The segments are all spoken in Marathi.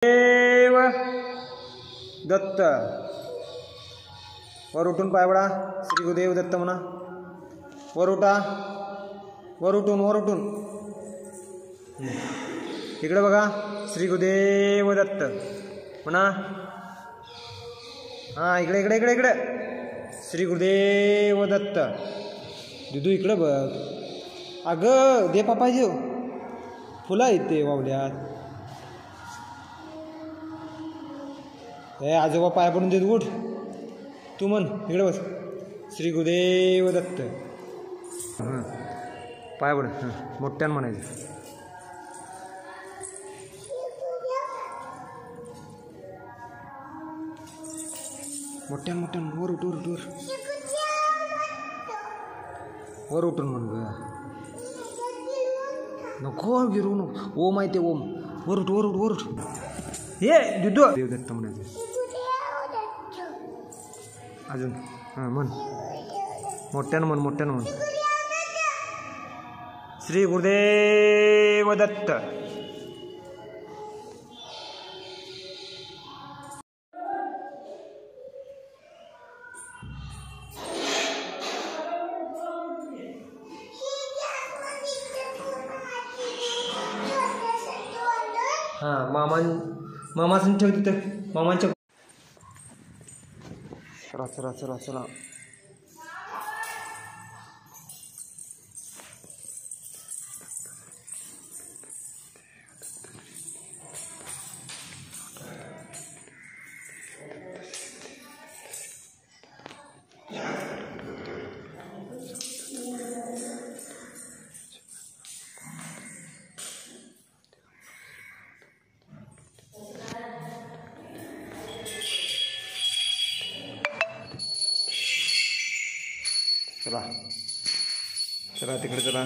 देव दत्त. वर उठून पाय बडा. श्री गुरुदेव दत्त म्हणा. वर उठा. वर उठून इकडे बघा. श्री गुरुदेव दत्त म्हणा. हां इकडे इकडे इकडे इकडे. श्री गुरुदेव दत्त. दिदू इकडे बघ. अगं दे पाहिजे फुला येते वावल्यात. हे आजोबा पाय पडून देत. उठ तू म्हण. इकडे बस. श्री गुरुदेव दत्त. हां पाय पड. हां मोठ्यानं म्हणायचं. मोठ्यानं वर उठ. वर उठून म्हण ग. नको गिरू नको. ओम आहे ते ओम. वर उठ. हे दिदू देव दत्त म्हणायचं. अजून हां म्हण. मोठ्यानं म्हण. श्री गुरुदेव दत्त. हां मामाचं ठेव तिथं. मामांच्या चला. चला तिकडे चला.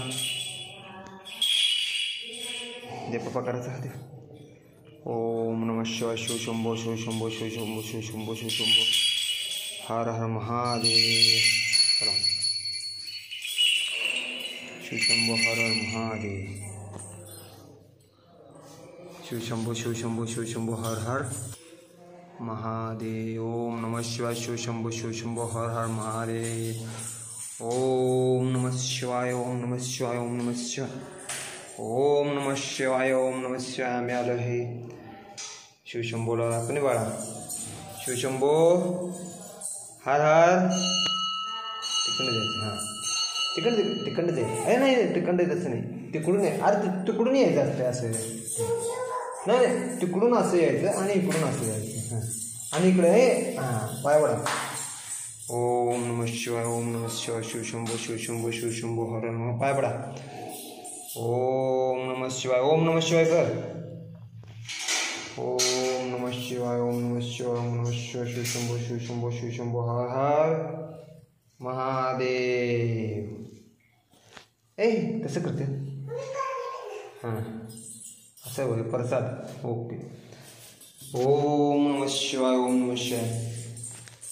दे पप्पा करायचं. दे. ओम नमः शिवाय. शिवशंभो. हर हर महादेव. चला. शिवशंभो हर हर महादेव. शिवशंभो हर हर महादेव. ओम नमः शिवाय. शिवशंभो हर हर महादेव. ओम नमः शिवाय. आम्ही आलो हे. शिवशंभोला कोणी बाळा. शिवशंभो हर हर. तिकडे जायचं. हां तिकडे दे. अरे नाही तिकडे तसं नाही. तिकडून आहे. अरे तिकडून यायचं असतं असं. नाही तिकडून असं यायचं आणि इकडून असं यायचं. हां आणि इकडे हे. हां पाय बडा. ओम नमः शिवाय. शिवशंभो हर हर. पाय पडा. ओम नमः शिवाय कर. ओम नमः शिवाय. शिवशंभो हर हर महादेव. कसं करते. हां असं होय प्रसाद. ओके. ओम नमः शिवाय.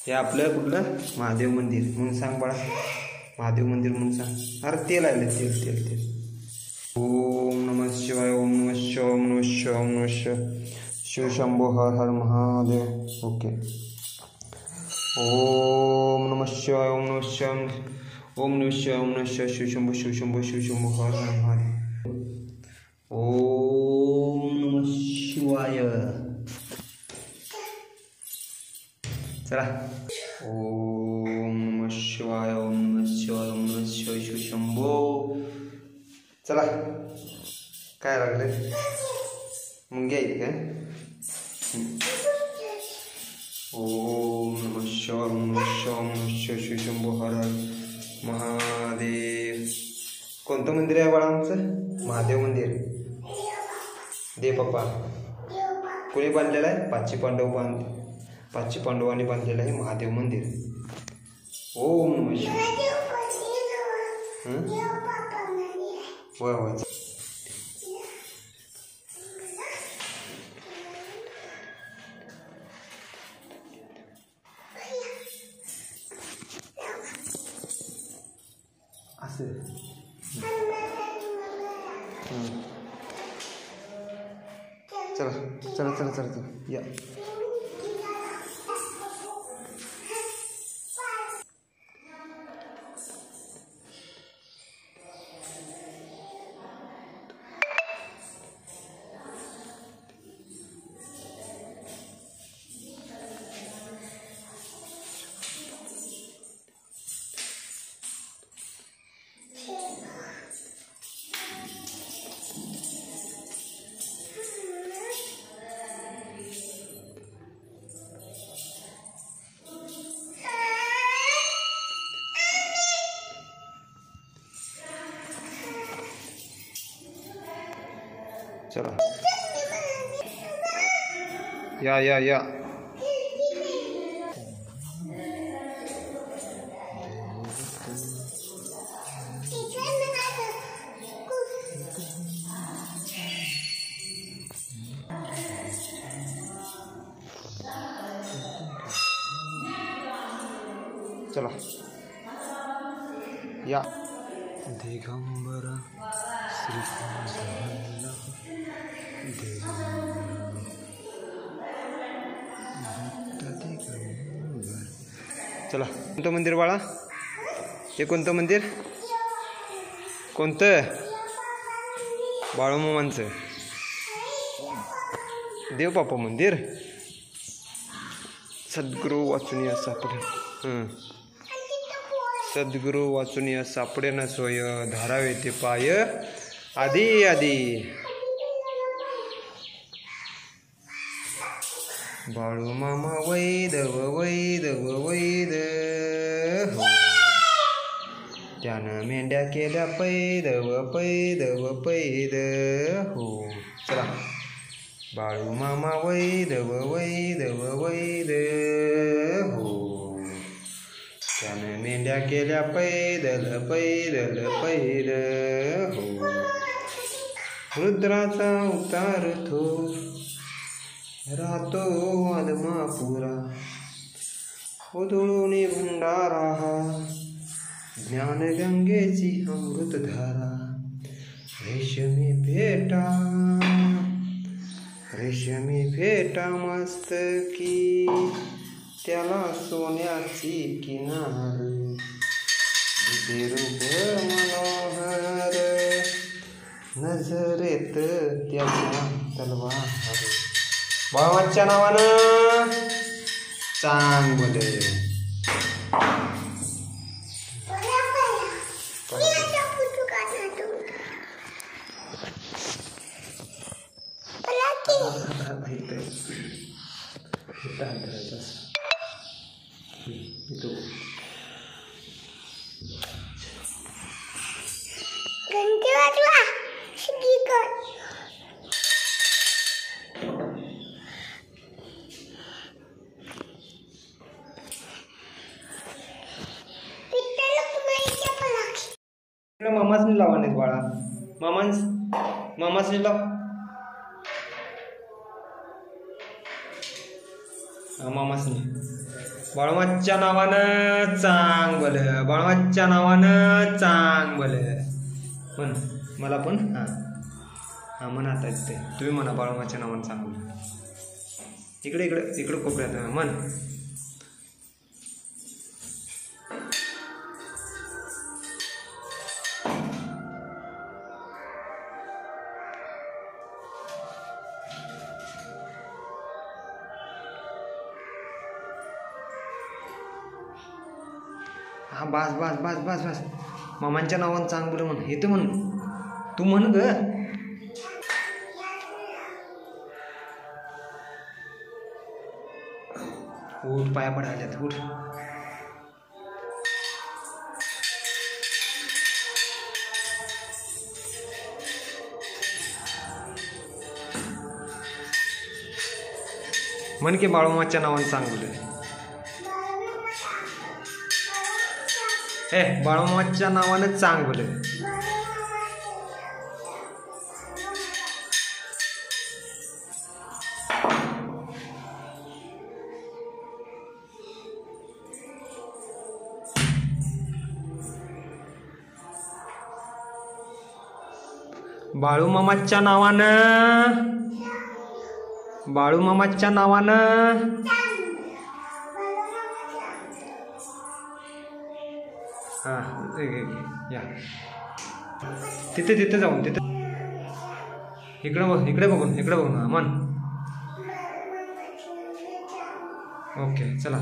हे आपलं कुठलं महादेव मंदिर म्हणून सांग बाळा. महादेव मंदिर म्हणून सांग. अरे तेल आलं. तेल. ओम नमः शिवाय. शिवशंभो हर हर महादेव. ओके. ओम नमः शिवाय. शिवशंभो हर हर महादेव. ओम नमः शिवाय. चला. ओम नमः शिवाय. शिवशंभो. चला. काय लागले. मुंग्या आहेत काय. ओम नमः शिवाय. शिवशंभो हर हर महादेव. कोणतं मंदिर आहे बाळा आमचं. महादेव मंदिर. दे पप्पा. कोणी बांधलेलं आहे. पाचशे पांडवांनी बांधलेलं आहे महादेव मंदिर. ओम नमः शिवाय. वय असं. चला चला चला चला चला या. चला या या या. चला या. दिगंबरा चला. कोणतं मंदिर बाळा? हे कोणतं मंदिर? कोणतं? बाळूमामांचं देवबापा मंदिर. सद्गुरू वाचून या सापडे. सद्गुरू वाचून या सापडे न सोय धारावे ते पाय आधी आधी. बाळूमामा वैदव वैदव वैद हो. त्यानं मेंढ्या केल्या पैदव पैदव पैद हो. चला. बाळूमामा वैदव वैदव वैद हो. त्यानं मेंढ्या केल्या पैदल पैदल पैद हो. रुद्राचा उतार थो राहतो आदमापुरा उधळून भंडारा ज्ञानगंगेची अमृतधारा. रेशमी फेटा मस्तकी त्याला सोन्याची किनार. दिसे रूप मनोहर नजरेत त्याच्या तलवार. बाळूमामाच्या नावानं चांगले. मामासनी लावा नाहीत बाळा. मामासनी लाव. मामासनी. बाळूमाच्या नावानं चांगल. बाळूमाच्या नावानं चांगल म्हण. मला पण हां हां म्हणा. आता ते तुम्ही म्हणा बाळूमाच्या नावानं चांगलं. इकडे इकडे इकडे कोपऱ्यात म्हण. हा बस बस बस बस बस. मामांच्या नावानं चांगलं म्हण. येतं म्हण. तू म्हण ग. उठ पाया पडायल्यात. उठ. म्हण की बाळूमाच्या नावानं चांगलं. बाळूमामाच्या नावानं चांगलं. बाळूमामाच्या नावानं बाळूमामाच्या नावानं. हां या तिथे जाऊन तिथे इकडे बघून म्हण. ओके चला.